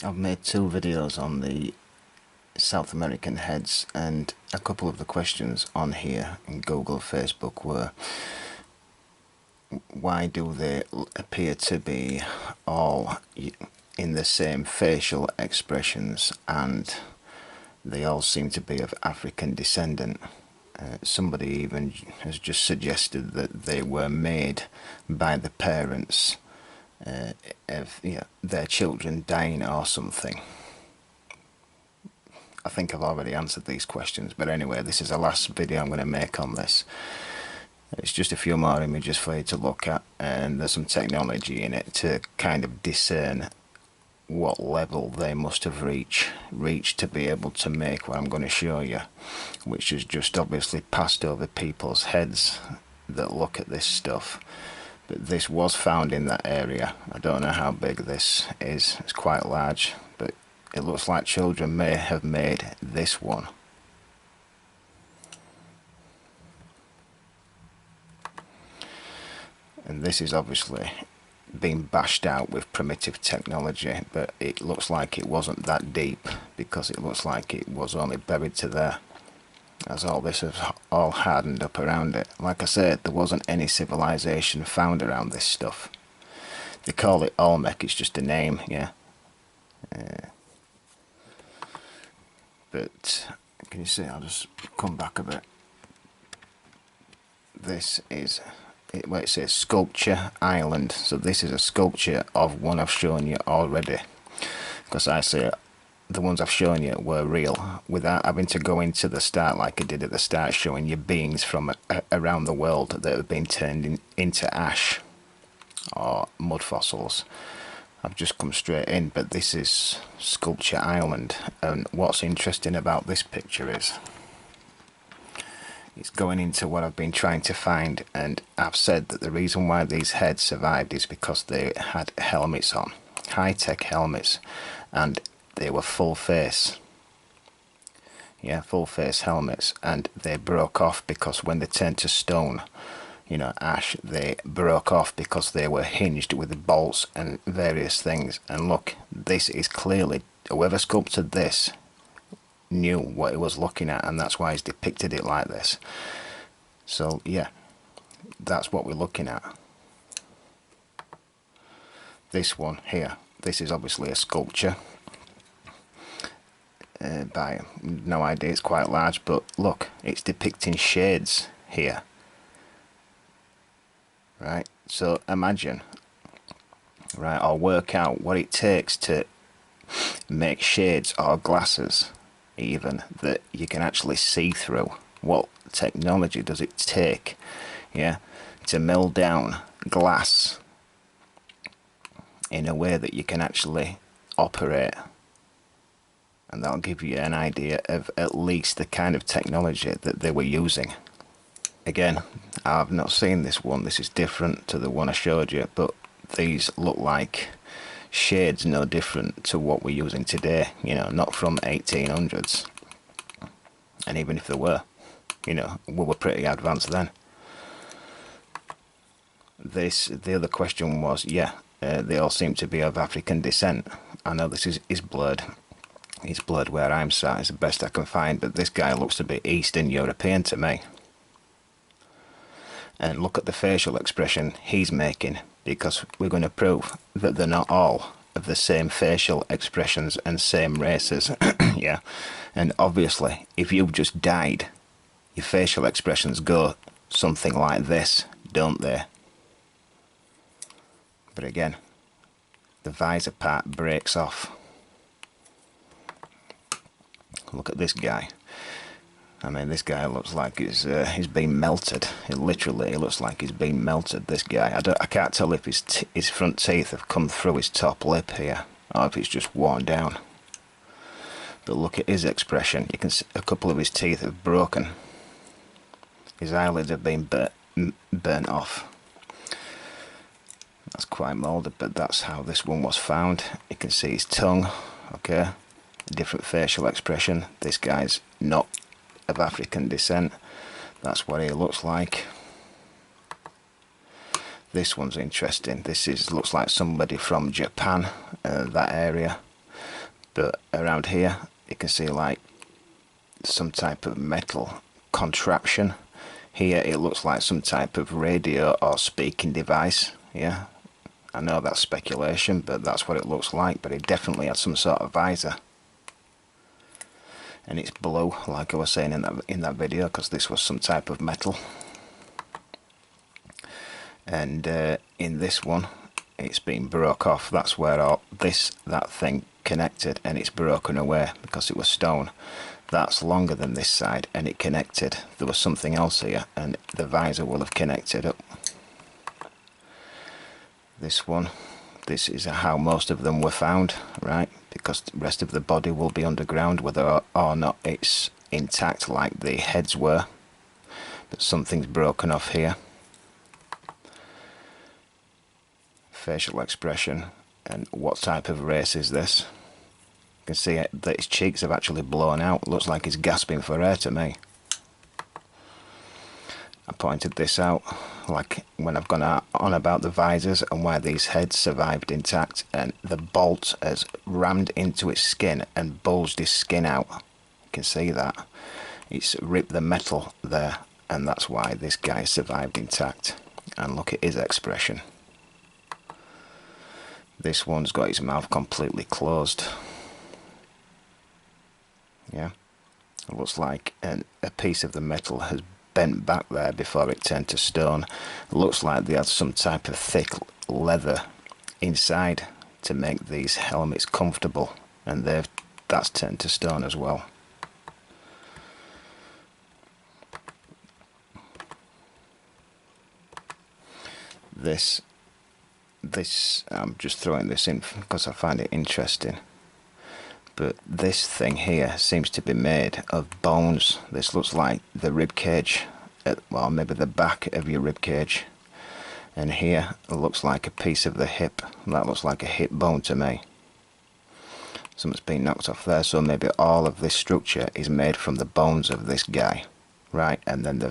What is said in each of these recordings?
I've made two videos on the South American heads, and a couple of the questions on here in Google, Facebook were, why do they appear to be all in the same facial expressions, and they all seem to be of African descent? Somebody even has just suggested that they were made by the parents of their children dying or something. I think I've already answered these questions, but anyway, this is the last video I'm going to make on this. It's just a few more images for you to look at, and there's some technology in it to kind of discern what level they must have reached to be able to make what I'm going to show you, which is just obviously passed over people's heads that look at this stuff. But this was found in that area. I don't know how big this is. It's quite large, but it looks like children may have made this one. And this is obviously being bashed out with primitive technology, but it looks like it wasn't that deep, because it looks like it was only buried to there, as all this is all hardened up around it. Like I said, there wasn't any civilization found around this stuff. They call it Olmec, it's just a name, yeah. But can you see, I'll just come back a bit. This is where it says Sculpture Island, so this is a sculpture of one I've shown you already, because I say the ones I've shown you were real, without having to go into the start like I did at the start, showing you beings from around the world that have been turned into ash or mud fossils. I've just come straight in, but this is Sculpture Island, and what's interesting about this picture is it's going into what I've been trying to find, and I've said that the reason why these heads survived is because they had helmets on, high-tech helmets, and they were full face. Yeah, full face helmets, and they broke off because when they turned to stone, ash, they broke off because they were hinged with bolts and various things. And look, this is clearly, whoever sculpted this knew what he was looking at, and that's why he's depicted it like this. So yeah, that's what we're looking at. This one here, this is obviously a sculpture by no idea, it's quite large, but look, it's depicting shades here, right? So imagine, right, or work out what it takes to make shades or glasses even that you can actually see through. What technology does it take, yeah, to mill down glass in a way that you can actually operate? And that'll give you an idea of at least the kind of technology that they were using. Again, I've not seen this one, this is different to the one I showed you, but these look like shades no different to what we're using today, not from 1800s. And even if there were, we were pretty advanced then. The other question was, yeah, they all seem to be of African descent. I know this is blurred. It's blurred where I'm sat, it's the best I can find, but this guy looks to be Eastern European to me. And look at the facial expression he's making, because we're going to prove that they're not all of the same facial expressions and same races. Yeah, and obviously if you've just died, your facial expressions go something like this, don't they? But again, the visor part breaks off. Look at this guy. I mean, this guy looks like he's been melted. It literally looks like he's been melted, this guy. I can't tell if his front teeth have come through his top lip here, or if it's just worn down. But look at his expression. You can see a couple of his teeth have broken. His eyelids have been burnt off. That's quite moulded, but that's how this one was found. You can see his tongue, okay? A different facial expression. This guy's not of African descent. That's what he looks like. This one's interesting. Looks like somebody from Japan, that area. But around here you can see like some type of metal contraption. Here it looks like some type of radio or speaking device. Yeah, I know that's speculation, but that's what it looks like. But it definitely had some sort of visor, and it's blue, like I was saying in that video, because this was some type of metal. And in this one, it's been broke off. That's where all that thing connected, and it's broken away because it was stone. That's longer than this side, and it connected. There was something else here, and the visor will have connected up. This one, this is how most of them were found, right? Because the rest of the body will be underground, whether or not it's intact like the heads were. But something's broken off here. Facial expression, and what type of race is this? You can see that his cheeks have actually blown out. Looks like he's gasping for air to me. I pointed this out like when I've gone on about the visors and why these heads survived intact, and the bolt has rammed into its skin and bulged his skin out. You can see that. It's ripped the metal there, and that's why this guy survived intact. And look at his expression. This one's got his mouth completely closed. Yeah, it looks like a piece of the metal has bent back there before it turned to stone. It looks like they had some type of thick leather inside to make these helmets comfortable, and that's turned to stone as well. This I'm just throwing this in because I find it interesting. But this thing here seems to be made of bones. This looks like the rib cage, well, maybe the back of your rib cage. And here it looks like a piece of the hip. That looks like a hip bone to me. Something's been knocked off there, so maybe all of this structure is made from the bones of this guy, right? And then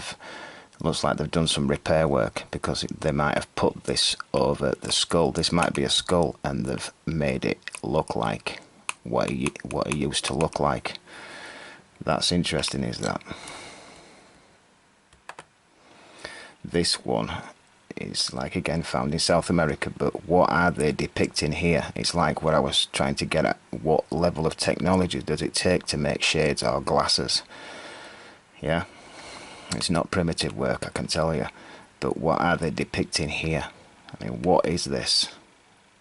looks like they've done some repair work, because they might have put this over the skull. This might be a skull, and they've made it look like what it used to look like. That's interesting, is that? This one is like, again, found in South America, but what are they depicting here? It's like what I was trying to get at. What level of technology does it take to make shades or glasses? Yeah, it's not primitive work, I can tell you. But what are they depicting here? I mean, what is this?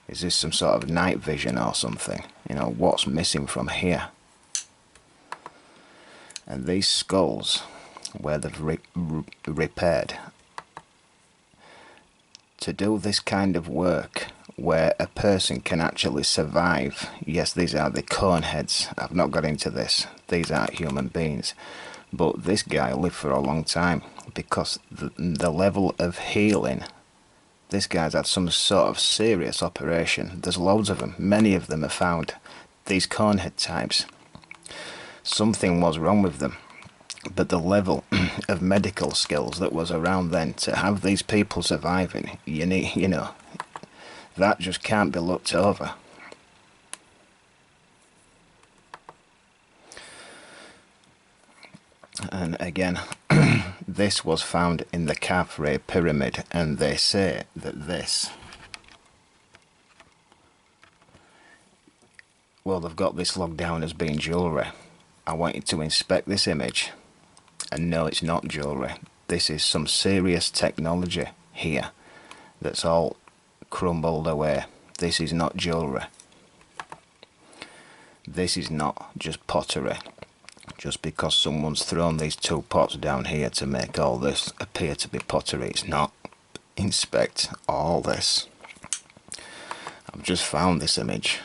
Is this some sort of night vision or something? You know, what's missing from here? And these skulls, where they've repaired, to do this kind of work where a person can actually survive. Yes, these are the cone heads. I've not got into this. These aren't human beings. But this guy lived for a long time, because the level of healing, this guy's had some sort of serious operation. There's loads of them. Many of them are found. These conehead types. Something was wrong with them. But the level of medical skills that was around then, to have these people surviving, you know, that just can't be looked over. And again, this was found in the Khafre pyramid, and they say that this, well, they've got this logged down as being jewellery. I want you to inspect this image, and no, it's not jewellery. This is some serious technology here that's all crumbled away. This is not jewellery. This is not just pottery. Just because someone's thrown these two pots down here to make all this appear to be pottery, it's not. Inspect all this. I've just found this image.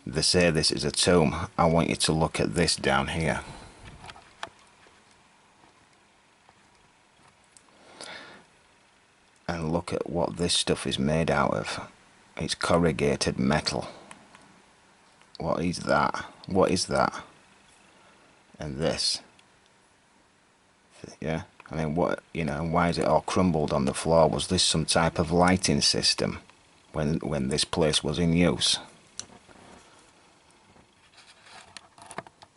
They say this is a tomb. I want you to look at this down here. And look at what this stuff is made out of. It's corrugated metal. What is that? What is that? And this, yeah, I mean, what, you know, and why is it all crumbled on the floor? Was this some type of lighting system when this place was in use?